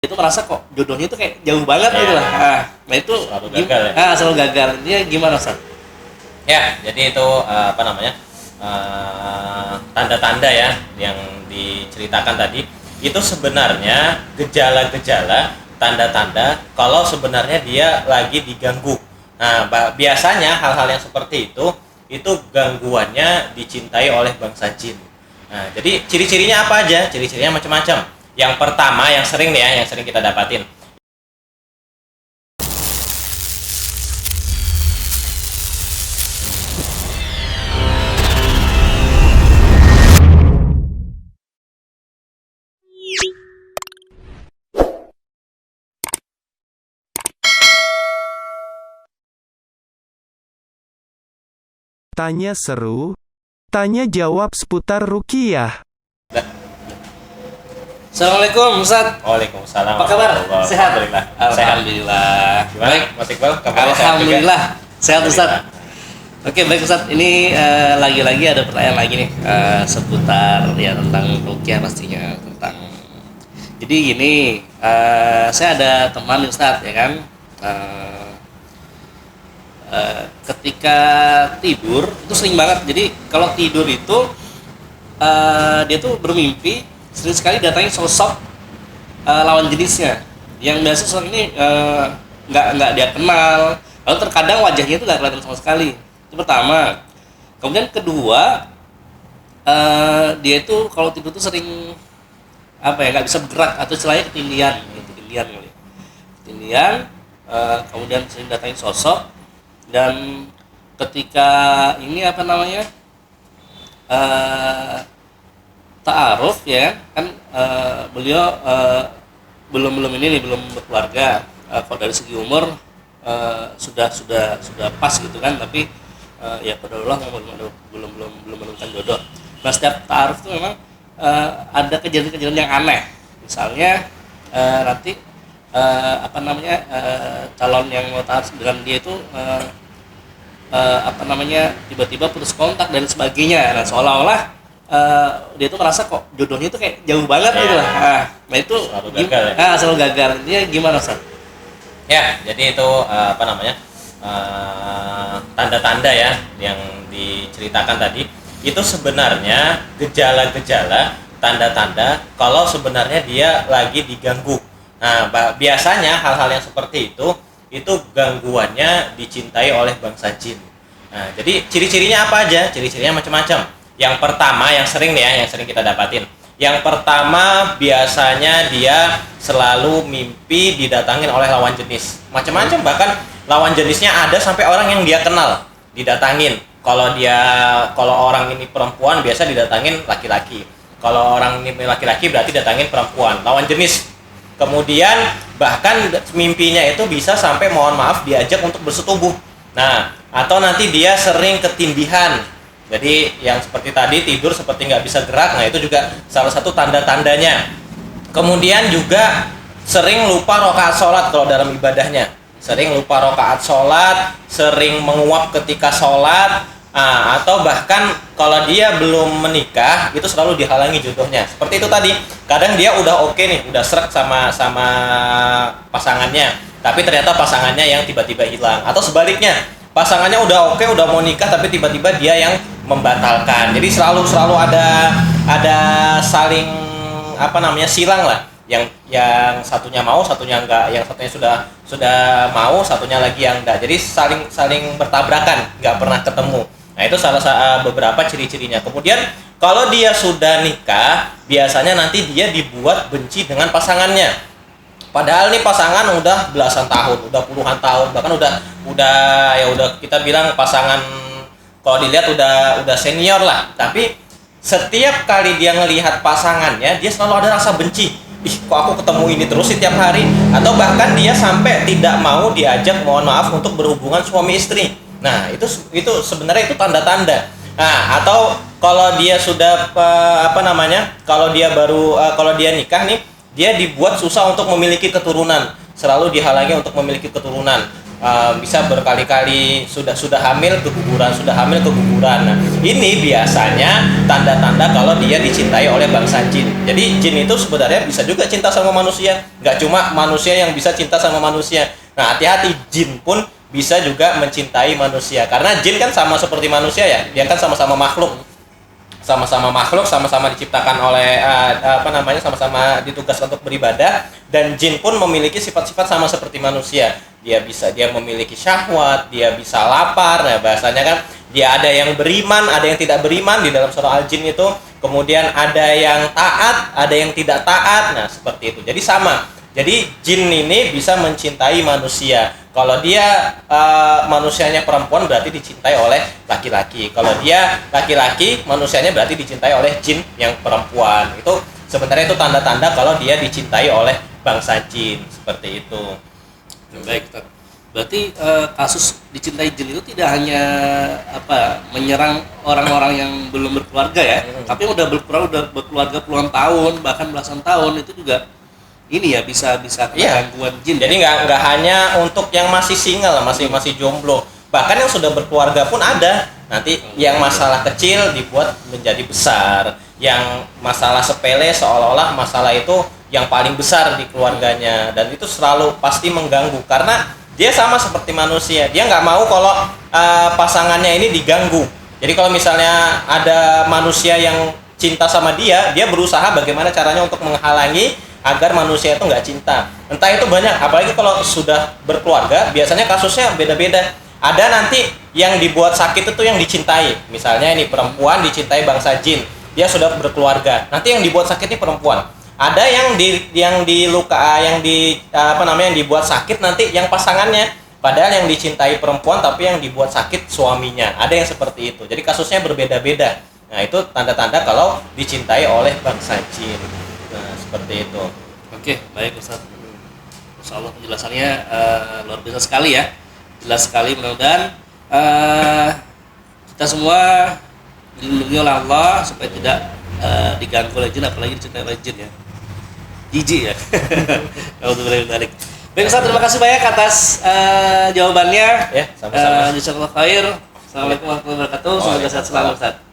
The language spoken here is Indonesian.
Itu merasa kok jodohnya itu kayak jauh banget Ya, gitu lah. Nah itu selalu gagal ya. selalu gagal. Dia gimana Ustaz? Ya, jadi itu tanda-tanda ya yang diceritakan tadi itu sebenarnya gejala-gejala tanda-tanda kalau sebenarnya dia lagi diganggu. Nah, biasanya hal-hal yang seperti itu gangguannya dicintai oleh bangsa jin. Nah, jadi ciri-cirinya apa aja? Ciri-cirinya macam-macam. Yang pertama yang sering nih ya, yang sering kita dapatin. Tanya seru, tanya jawab seputar ruqyah. Assalamualaikum Ustaz. Waalaikumsalam. Apa kabar? Sehat? Alhamdulillah. Alhamdulillah. Gimana, Mas Iqbal? Kabarnya sehat juga? Alhamdulillah. Sehat Ustaz. Alhamdulillah. Oke baik Ustaz. Ini lagi-lagi ada pertanyaan lagi nih seputar ya tentang ruqyah pastinya tentang. Jadi gini, saya ada teman nih Ustaz ya kan. Ketika tidur itu sering banget. Jadi kalau tidur itu dia tuh bermimpi sering sekali datangi sosok lawan jenisnya yang biasa sosok ini nggak dia kenal, lalu terkadang wajahnya itu nggak kelihatan sama sekali. Itu pertama. Kemudian kedua, dia itu kalau tidur tuh sering apa ya, nggak bisa bergerak atau istilahnya ketindihan gitu, ketindihan. Kemudian sering datangi sosok, dan ketika ini apa namanya ta'aruf ya kan, beliau belum berkeluarga. Kalau dari segi umur sudah pas gitu kan, tapi ya pada Allah belum menemukan jodoh. Nah setiap ta'aruf itu memang ada kejadian-kejadian yang aneh. Misalnya nanti calon yang mau ta'aruf dengan dia itu tiba-tiba putus kontak dan sebagainya. Nah seolah-olah dia tuh merasa kok jodohnya itu kayak jauh banget gitu lah. Nah itu Selalu gagal ya? selalu gagal. Dia gimana Ustaz? Ya, jadi itu tanda-tanda ya yang diceritakan tadi itu sebenarnya gejala-gejala tanda-tanda kalau sebenarnya dia lagi diganggu. Nah, biasanya hal-hal yang seperti itu gangguannya dicintai oleh bangsa jin. Nah, jadi ciri-cirinya apa aja? Ciri-cirinya macam-macam. Yang pertama yang sering nih ya, yang sering kita dapatin. Yang pertama biasanya dia selalu mimpi didatangin oleh lawan jenis. Macam-macam, bahkan lawan jenisnya ada sampai orang yang dia kenal didatangin. Kalau orang ini perempuan biasa didatangin laki-laki. Kalau orang ini laki-laki berarti datangin perempuan, lawan jenis. Kemudian bahkan mimpinya itu bisa sampai mohon maaf diajak untuk bersetubuh. Nah, atau nanti dia sering ketindihan. Jadi yang seperti tadi tidur seperti nggak bisa gerak, nah itu juga salah satu tanda-tandanya. Kemudian juga sering lupa rakaat sholat kalau dalam ibadahnya. Sering lupa rakaat sholat, sering menguap ketika sholat, atau bahkan kalau dia belum menikah itu selalu dihalangi jodohnya. Seperti itu tadi. Kadang dia udah oke nih, udah srek sama pasangannya, tapi ternyata pasangannya yang tiba-tiba hilang. Atau sebaliknya, pasangannya udah oke, udah mau nikah, tapi tiba-tiba dia yang membatalkan. Jadi selalu ada saling silang lah. Yang satunya mau, satunya enggak. Yang satunya sudah mau, satunya lagi yang enggak. Jadi saling bertabrakan, nggak pernah ketemu. Nah, itu salah beberapa ciri-cirinya. Kemudian kalau dia sudah nikah, biasanya nanti dia dibuat benci dengan pasangannya. Padahal nih pasangan udah belasan tahun, udah puluhan tahun, bahkan udah kita bilang pasangan kalau dilihat udah senior lah. Tapi setiap kali dia ngelihat pasangannya, dia selalu ada rasa benci. Ih, kok aku ketemu ini terus setiap hari? Atau bahkan dia sampai tidak mau diajak, mohon maaf, untuk berhubungan suami istri. Nah, itu sebenarnya itu tanda-tanda. Nah, atau kalau dia sudah kalau dia nikah nih, dia dibuat susah untuk memiliki keturunan, selalu dihalangi untuk memiliki keturunan. bisa berkali-kali sudah hamil keguguran, sudah hamil keguguran. Nah, ini biasanya tanda-tanda kalau dia dicintai oleh bangsa jin. Jadi jin itu sebenarnya bisa juga cinta sama manusia, nggak cuma manusia yang bisa cinta sama manusia. Nah, hati-hati, jin pun bisa juga mencintai manusia, karena jin kan sama seperti manusia ya, dia kan sama-sama makhluk, sama-sama diciptakan oleh sama-sama ditugaskan untuk beribadah, dan jin pun memiliki sifat-sifat sama seperti manusia. Dia memiliki syahwat, dia bisa lapar. Nah, bahasanya kan dia ada yang beriman, ada yang tidak beriman di dalam surah Al-Jin itu. Kemudian ada yang taat, ada yang tidak taat. Nah, seperti itu. Jadi sama. Jadi jin ini bisa mencintai manusia. Kalau dia manusianya perempuan berarti dicintai oleh laki-laki. Kalau dia laki-laki, manusianya berarti dicintai oleh jin yang perempuan. Itu sebenarnya itu tanda-tanda kalau dia dicintai oleh bangsa jin, seperti itu. Baik, Ustaz. Berarti kasus dicintai jin itu tidak hanya menyerang orang-orang yang belum berkeluarga ya, tapi udah berkeluarga puluhan tahun, bahkan belasan tahun, itu juga ini ya bisa kena gangguan jin. Jadi nggak hanya untuk yang masih single, masih jomblo, bahkan yang sudah berkeluarga pun ada. Nanti yang masalah kecil dibuat menjadi besar, yang masalah sepele seolah-olah masalah itu yang paling besar di keluarganya, dan itu selalu pasti mengganggu karena dia sama seperti manusia, dia nggak mau kalau pasangannya ini diganggu. Jadi kalau misalnya ada manusia yang cinta sama dia berusaha bagaimana caranya untuk menghalangi agar manusia itu nggak cinta. Entah itu banyak, apalagi kalau sudah berkeluarga, biasanya kasusnya beda-beda. Ada nanti yang dibuat sakit itu yang dicintai. Misalnya ini perempuan dicintai bangsa jin, dia sudah berkeluarga. Nanti yang dibuat sakit ini perempuan. Ada yang dibuat sakit nanti yang pasangannya. Padahal yang dicintai perempuan tapi yang dibuat sakit suaminya. Ada yang seperti itu. Jadi kasusnya berbeda-beda. Nah, itu tanda-tanda kalau dicintai oleh bangsa jin. Nah, seperti itu. Oke, baik Ustaz. Insya Allah penjelasannya luar biasa sekali ya. Jelas sekali, mudah-mudahan kita semua dilindungi oleh Allah supaya tidak diganggu oleh jin, apalagi dicintai oleh jin ya. Jijik ya. Alhamdulillah. Baik Ustaz, terima kasih banyak atas jawabannya. Ya, sama-sama. Jazakallahu khair. Assalamualaikum warahmatullahi wabarakatuh. Semoga sehat selalu Ustaz.